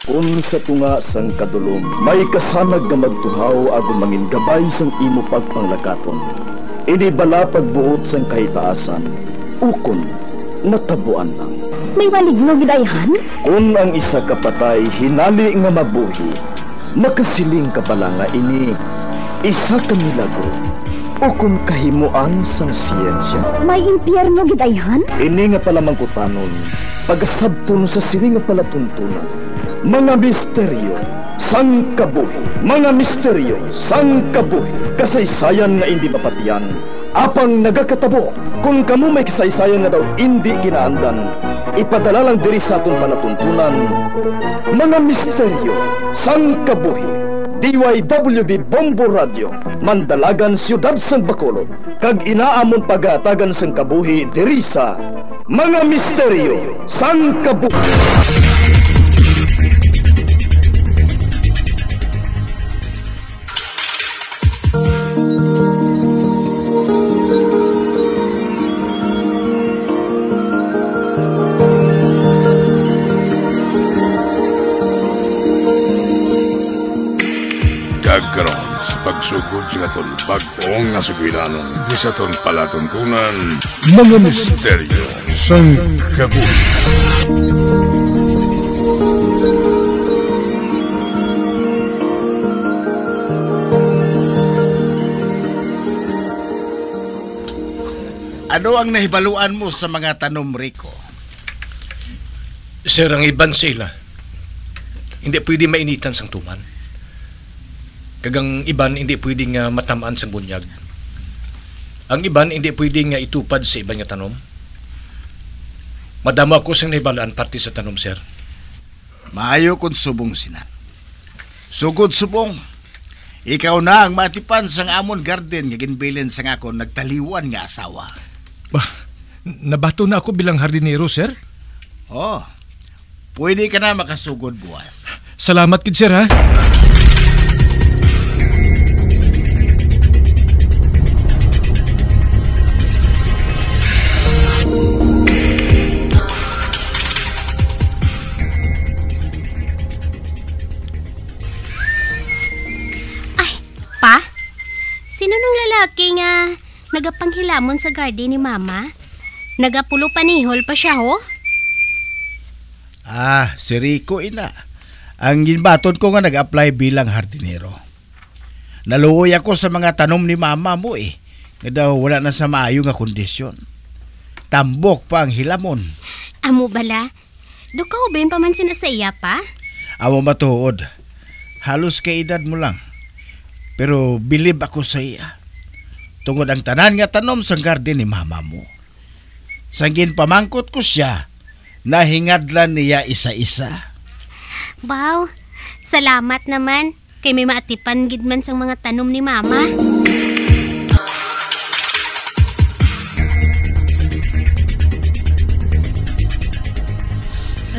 Kung sa tunga sang kadulom, may kasanag nga magtuhaw agon mangin gabay sang imo pagpanglakaton. Ini bala pagbuot sang kahitaasan, ukon natabuan lang. May waligno gidayhan? Kung ang isa kapatay hinali nga mabuhi, makasiling ka pala nga ini isa ka milagro o kung kahimuan sang siyensya. May impyerno gidayhan? Ini nga pala mangkutanon, pagasabton sa sili nga palatuntunan. Mga misteryo sang kabuhi, mga misteryo sang kabuhi, kasaysayan nga hindi mapatiyan, apang nagakatabo. Kung kamo may kasaysayan nga daw hindi ginaandan, ipadala lang diri sa atong palatuntunan. Mga misteryo sang kabuhi, DYWB Bombo Radio, Mandalagan, Siyudad sang Bacolod, kag inaamon pagatagan sang kabuhi diri sa Mga Misteryo sang Kabuhi. Karon sa pagsugod sa aton bag-ong nga sugiranon di sa aton palatuntunan, Mga Misteryo sang Kabuhi. Ano ang nahibaluan mo sa mga tanom, Rico? Sir, ang iban sila hindi pwede mainitan sang tuman. Kagang iban hindi pwedeng matamaan sa bunyag. Ang iban hindi pwedeng itupad sa iban nga tanom. Madama ko sang nahibalaan parte sa tanom, sir. Maayo kung subong sina. Sugod subong. Ikaw na ang matipan sang amon garden nga ginbilin sang ako nagtaliwan nga asawa. Bah, nabato na ako bilang hardinero, sir. Oh, pwede ka na makasugod buwas. Salamat kid, sir, ha? Pa? Sino nung lalaki nga nagapanghilamon sa garden ni Mama? Nagapulo panihol pa siya, ho? Si Rico, ina. Ang ginbaton ko nga nag-apply bilang hardinero. Naluoy ako sa mga tanom ni Mama mo nga daw wala na sa maayo nga kondisyon. Tambok pa ang hilamon. Amo bala? Dukaw pa man sina sa iya, pa? Amo matuod. Halos kay edad mo lang. Pero bilib ako sa iya. Tungod ang tanan nga tanom sa garden ni Mama mo. Sanggin pamangkot ko siya, nahingadlan niya isa-isa. Wow, salamat naman. Kay may maatipan gid man sang mga tanom ni Mama.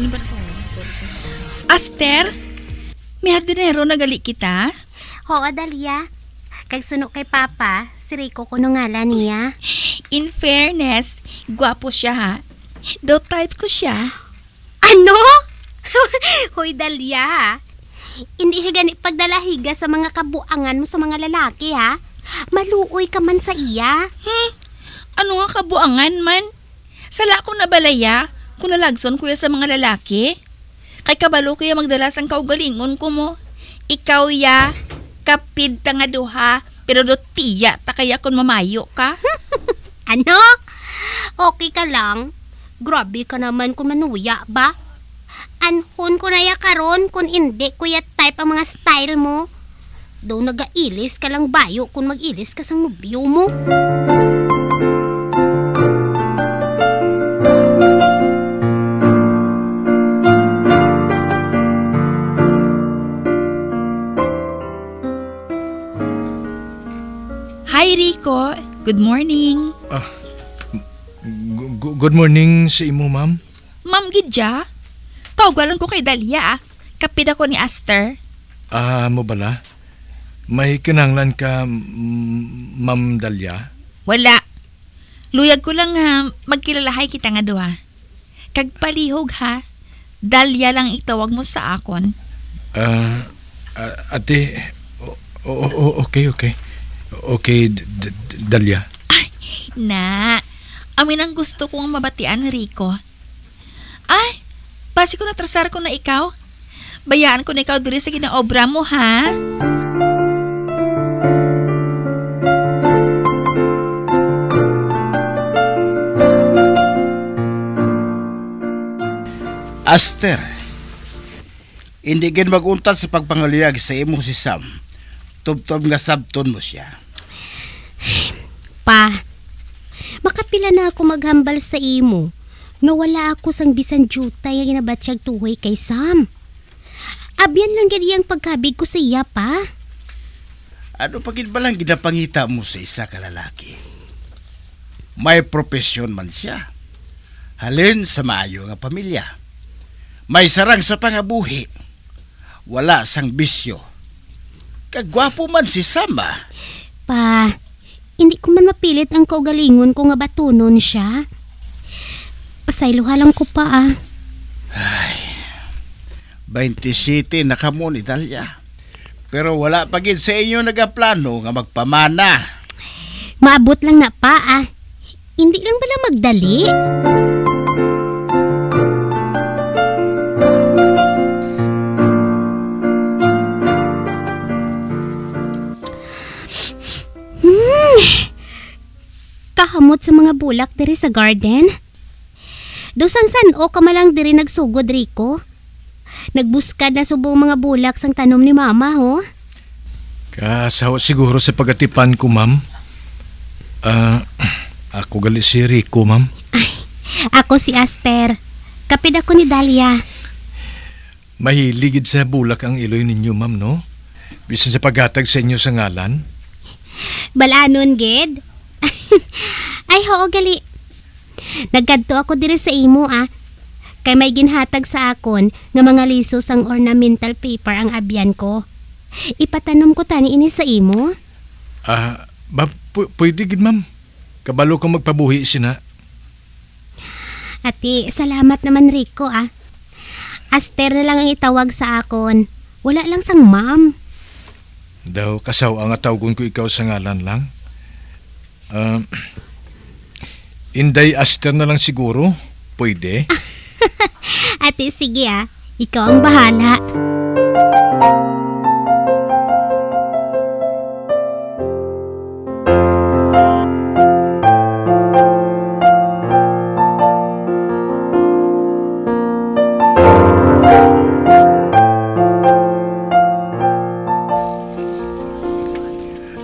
Ano ba sa Aster? May hardinero nagali kita? Oo, Dalia. Kag suno kay Papa, si Rico kuno ngalan niya. In fairness, gwapo siya, ha? Do type ko siya. Ano? Hoy, Dalia. Hindi siya gani pagdalahiga sa mga kabuangan mo sa mga lalaki, ha? Maluoy ka man sa iya. Ano nga kabuangan man? Sala ko na balaya kung nalagson kuya sa mga lalaki. Kay kabalo kuya magdalas ang kaugalingon ko mo. Ikaw ya, kapid ta nga duha, pero do tiya ta kaya kung mamayo ka. Ano? Okay ka lang? Grabe ka naman kung manuya ba? Anhon ko na ya karon kung hindi kuya type ang mga style mo. Do nagailis ka lang bayo kung mag-ilis ka sang nobyo mo. Hi Rico, good morning. Good morning sa imo, ma'am. Ma'am Gidja, tawagan ko kay Dalia. Kapid ako ni Aster. Mo bala? May kinanglan ka, Ma'am Dalia? Wala. Luyag ko lang magkilalahay kita nga duha. Kag palihog ha. Dalia lang itawag mo sa akon. Ate, okay. Okay, Dalia. Na, amin ang gusto kong mabatian, Rico. Ay, basi ko natrasar ko na ikaw. Bayaan ko na ikaw diri sa ginaobra mo, ha? Aster, hindi gin maguntat sa pagpangaluyag sa imo si Sam. Tubtob nga sabton mo siya. Pa, makapila na ako maghambal sa imo. Nga wala ako sang bisan jutay nga ginabatsyag tuhoy kay Sam. Abyan lang gid pagkabig ko sa iya, pa. Ano pagid ba lang ginapangita mo sa isa ka lalaki? May propesyon man siya. Halin sa maayo nga pamilya. May sarang sa pangabuhi. Wala sang bisyo. Kagwapo man si Sama. Pa, hindi ko man mapilit ang kaugalingon ko nga batunon siya. Pasayluha lang ko pa, Ay, 27 na kamo ni Dalia. Pero wala pagid sa inyo nagaplano nga magpamana. Maabot lang na, pa, Hindi lang bala magdali? Kahamot sa mga bulak diri sa garden. Dosang san-o ka malang diri nagsugod, Rico. Nagbuskad na subong mga bulak sang tanom ni Mama, ho? Kasawa siguro sa pagatipan ko, ma'am. Ako gali si Rico, ma'am. Ako si Aster. Kapid ako ni Dalia. Mahiligid sa bulak ang iloy ninyo, ma'am, no? Bisan sa paghatag sa inyo sa ngalan. Balanon, Ged. Ay, oo, gali. Nagkadto ako diri sa imo, Kay may ginhatag sa akon nga mga lisos ang ornamental paper ang abyan ko. Ipatanom ko tani ini sa imo? Pwede gid, ma'am. Kabalo kang magpabuhi sina. Ati, salamat naman, Rico, Aster na lang ang itawag sa akon. Wala lang sang ma'am. Daw kasaw ang atawgon ko ikaw sa ngalan lang. Inday Aster na lang siguro. Pwede? Ate, sige, Ikaw ang bahala.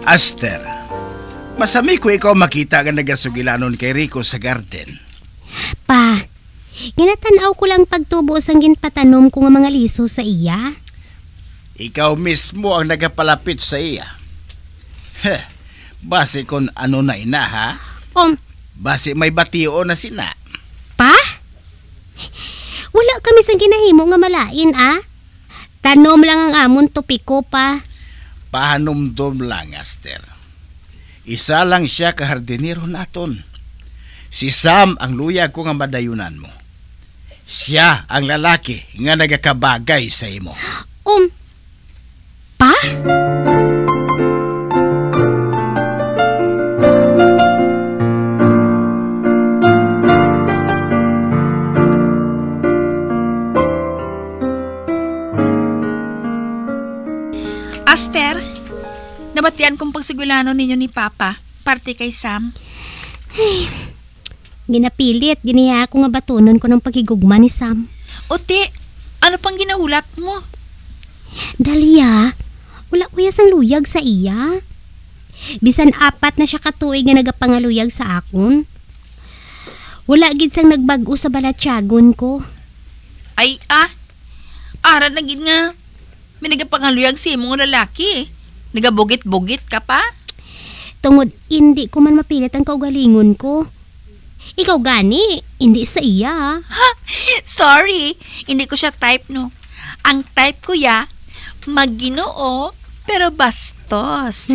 Aster, masami ko ikaw makita nga nagasugilanon kay Rico sa garden. Pa, ginatanaw ko lang pagtubo sang ginpatanom ko nga mga liso sa iya. Ikaw mismo ang nagapalapit sa iya. Base kon ano na ina, ha? Base may batio na sina. Pa? Wala kami sang ginahimo nga malain, Tanom lang ang amon tupiko, pa. Pahanumdom lang, Aster. Isa lang siya kahardinero naton. Si Sam ang luyag ko nga madayunan mo. Siya ang lalaki nga nagakabagay sa imo. Pa? Aster, nabatian kong pagsigulano ninyo ni Papa, parte kay Sam. Ginapilit, giniya ako nga batunon ko ng pagigugma ni Sam. Ote, ano pang ginahulat mo? Dalia, wala ko sang luyag sa iya. Bisan 4 na siya katuig nga nagapangaluyag sa akon. Wala gid sang nagbago sa balatyagon ko. Ay, ara na gid nga. May nagapangaluyag si imong lalaki. Nagabugit-bugit ka pa? Tungod, hindi ko man mapilit ang kaugalingon ko. Ikaw gani, hindi sa iya. Sorry, hindi ko siya type, no. Ang type ko magginoo, pero bastos.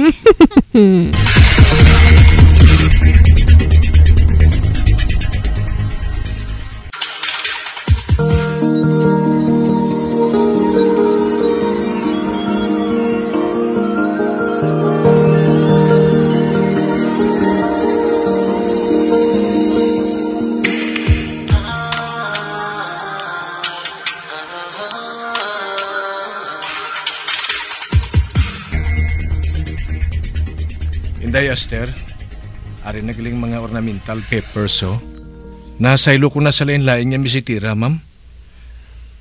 Inday, Aster. Ari nagaling mga ornamental peppers, oh. Nasaylo ko na sa lain-lain niya misitira, ma'am.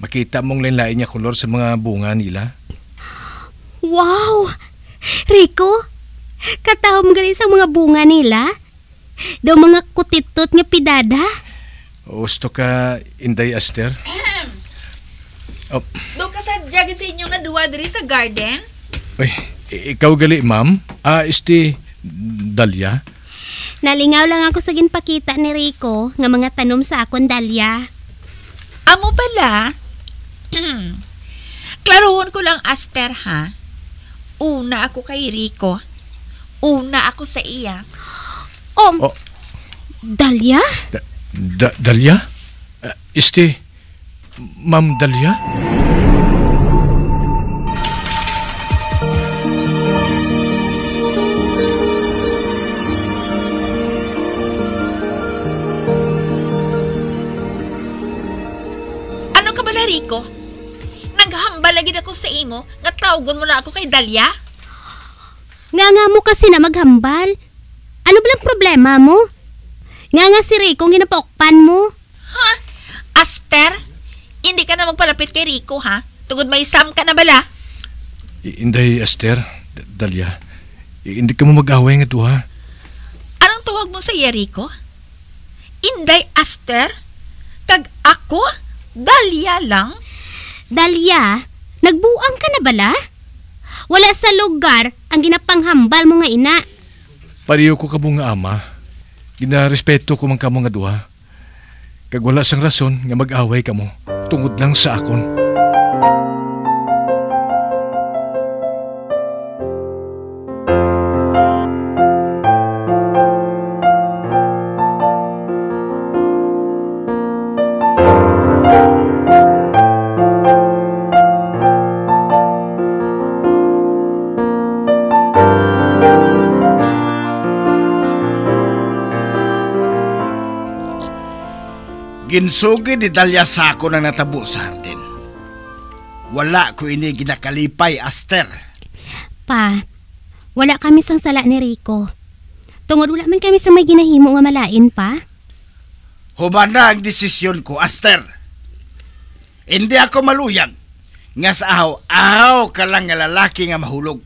Makita mong lain-lain niya kolor sa mga bunga nila. Wow! Rico, katahom gali sa mga bunga nila. Daw mga kutitot nga pidada. Gusto ka, Inday, Aster? Oh. Doon ka sa jagin sa inyo nga duwa diri sa garden? Ay, ikaw gali, ma'am? Dahlia? Nalingaw lang ako sa ginpakita ni Rico nga mga tanom sa akong dahlia. Amo pala? Klarohon ko lang, Aster, ha? Una ako kay Rico. Una ako sa iya. Oh. Dahlia? Dahlia? Ma'am Dahlia? Ano ka bala, Rico? Naghambal lagi ako sa imo nga tawgon mo na ako kay Dahlia? Nga mo kasi na maghambal. Ano balang problema mo? Nga si Rico ang ginapokpan mo. Ha? Aster? Hindi ka na magpalapit kay Rico, ha? Tugod may isam ka na bala? Inday, Aster, Dahlia. Hindi ka mo mag-away nga to, ha? Anong tawag mo sa iya, Rico? Inday, Aster? Kag ako? Dahlia lang? Dahlia, nagbuang ka na bala? Wala sa lugar ang ginapanghambal mo nga ina. Pariyo ko ka mo nga ama. Ginarespeto ko man ka mo nga duha. Kag wala sang rason nga mag-away ka mo tungod lang sa akon. Ginsugi di Dahlia sa ako ng natabo sa hardin. Wala ko ini ginakalipay, Aster. Pa, wala kami sang sala ni Rico. Tungod wala man kami sa may ginahimo nga malain, pa. Humana ang desisyon ko, Aster. Hindi ako maluyag. Nga sa ahaw ka lang nga lalaki nga mahulog.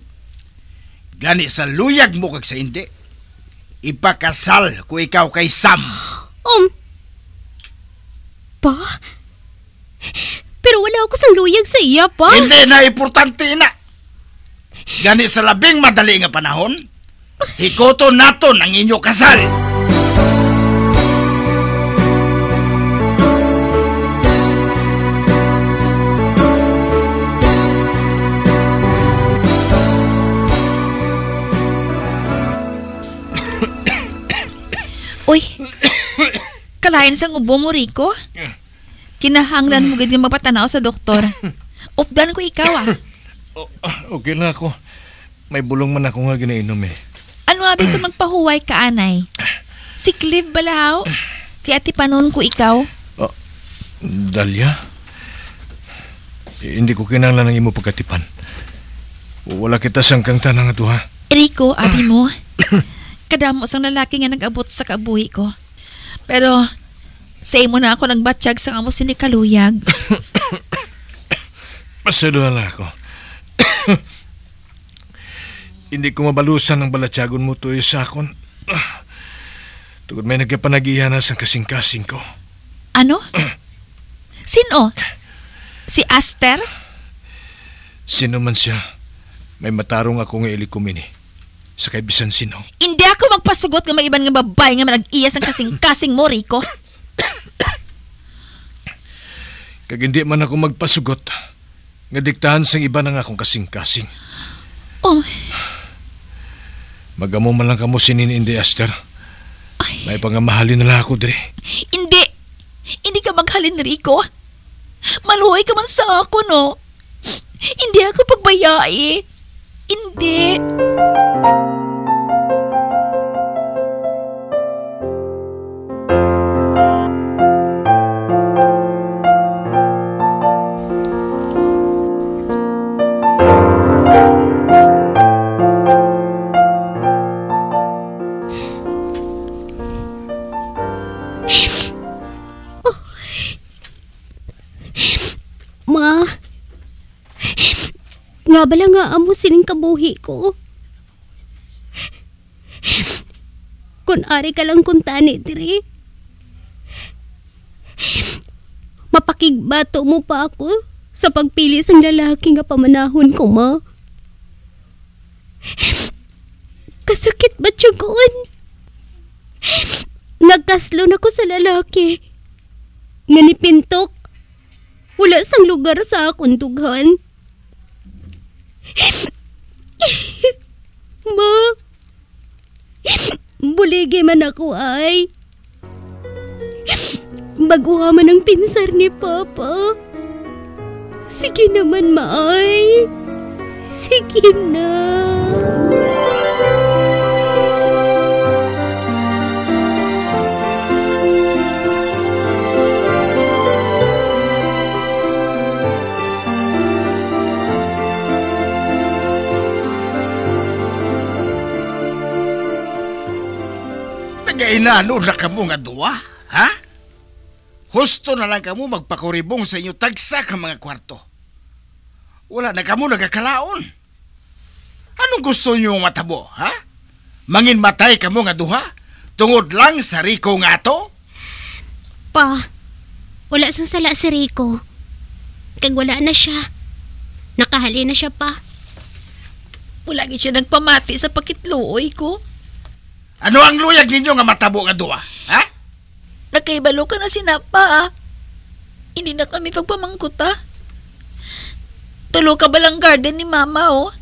Gani sa luyag mo kag sa hindi. Ipakasal ko ikaw kay Sam. Pa? Pero wala ako sang luyag sa iya, pa. Hindi na importante na. Gani sa labing madali nga panahon, hikoto naton ang inyo kasal. Uy, kalayan sang ubo mo, Rico? Kinahanglan mo ganyan mapatanaw sa doktor. Updan ko ikaw, ah. Okay na ako. May bulong man ako nga ginainom eh. Ano abi kung magpahuway ka, anay? Si Clive balahaw? Kaya tipanon ko ikaw? Dahlia? Hindi ko kinanglan ng imo pagkatipan. Wala kita sangkang tanang ato, ha? Rico, abi mo. Kadamo sang lalaki nga nag-abot sa kabuhi ko. Pero sa imo na ako nagbatsyag sa amo sinikaluyag. Masaluhan na ako. Hindi ko mabalusan ang balatyagon mo to sa akon. Tugod may nagkapanagihan na sa kasing-kasing ko. Ano? Sino? Si Aster? Sino man siya, may matarong ako nga ilikumini. Sa kay bisan sino. Hindi ako magpasugot nga may iban nga babae nga manag-iyas ang kasing-kasing mo, Rico. Kag hindi man ako magpasugot, nga diktahan sang iba ng akong kasing-kasing. Oh. Magamo man lang kamo sinin, hindi, Aster. Ay. May pangamahalin na lang ako, dire. Hindi. Hindi ka maghalin, Rico. Maluhay ka man sa ako, no? Hindi ako pagbayai. Hindi. Nga bala nga amo sining kabuhi ko. Kung ari ka lang kuntani diri, mapakigbato mo pa ako sa pagpili sang lalaki nga pamanahon ko, ma. Kasakit ba tiyagon? Nagkaslon ako sa lalaki nga nipintok. Wala sang lugar sa akong dughan. Ma, buligi man ako ay. Baguha man ang pinsar ni Papa. Sige naman, maay. Sige na. Nagainano na kamo nga duwa, ha? Husto na lang kamo magpakuribong sa inyo tagsa ka mga kwarto. Wala na kamo nagakalaon. Anong gusto niyo matabo, ha? Mangin matay kamo nga duha? Tungod lang sa Rico nga to? Pa, wala sang sala si Rico. Kag wala na siya. Nakahali na siya pa. Wala gid siya nagpamati sa pakitluoy ko. Ano ang luyag ninyo nga matabo nga duwa, ha? Nagkaibalo ka na sinapa, ah. Hindi na kami pagpamangkuta. Tulo ka balang garden ni Mama, oh.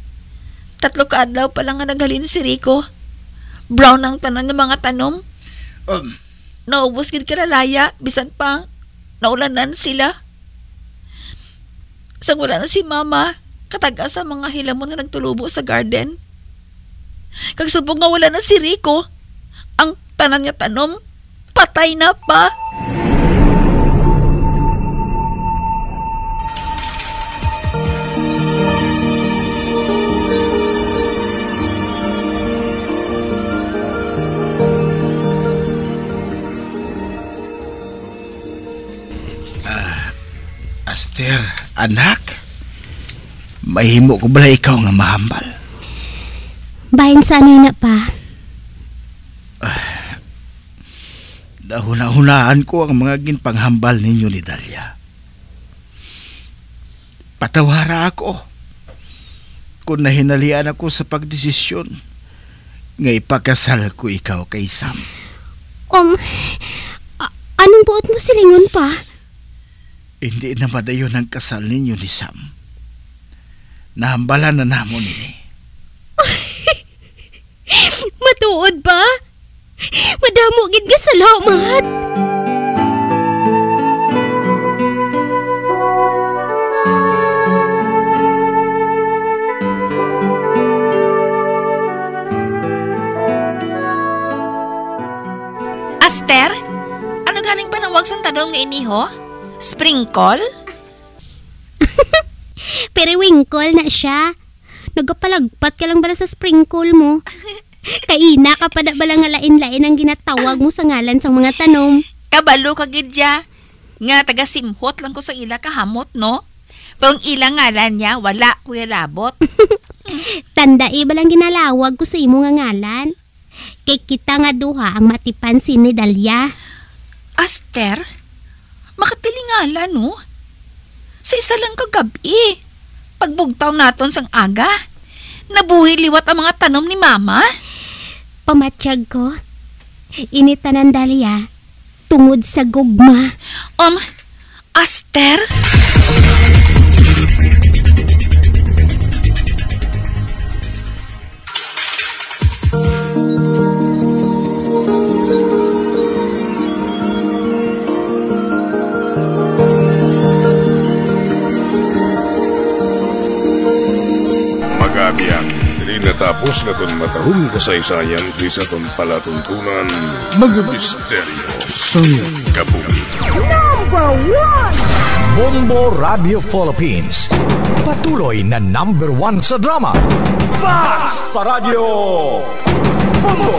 3 kaadlaw pa lang nga naghalin si Rico. Brown ang tanan ng mga tanom. Naubos gid karalaya, bisan pa naulanan sila. Sang wala na si Mama, kataga sa mga hilamon na nagtulubo sa garden. Kag subong nga wala na si Rico, ang tanan nga tanom, patay na pa. Aster, anak, mahimo ko bala ikaw nga mahambal. Bahin sanay na pa. Dahuna-hunaan ko ang mga ginpanghambal ninyo ni Dalia. Patawara ako kung nahinalian ako sa pagdesisyon nga ipakasal ko ikaw kay Sam. Anong buot mo silingon pa? Hindi na madayon ang kasal ninyo ni Sam. Nahambalan na namon ini. Matuod ba? Madamo gid nga salamat. Aster, ano ganing panawag sa tanong nga iniho? Sprinkle? Periwinkle na siya. Nagapalagpat ka lang bala sa sprinkle mo. Kaina ka pa da bala nga lain-lain ang ginatawag mo sa ngalan sang mga tanom. Kabalo ka gidya. Nga taga-simhot lang ko sa ila kahamot, no? Pero ang ilang ngalan niya, wala kuya labot. Tandai ba lang ginalawag ko sa imo nga ngalan? Kay kita nga duha ang matipansin ni Dalia. Aster, makatilingalan, no? Sa isa lang kagabi, pagbugtaw naton sang aga, nabuhi liwat ang mga tanom ni Mama. Pamatsyag ko, initanan Dalia, tungod sa gugma. Aster? Magabiang, dili natapos na itong matahong kasaysayan di sa itong palatuntunan, mga misteryo sa kabuhi. Number 1! Bombo Radio Philippines. Patuloy na number 1 sa drama. Fast Radio! Bombo!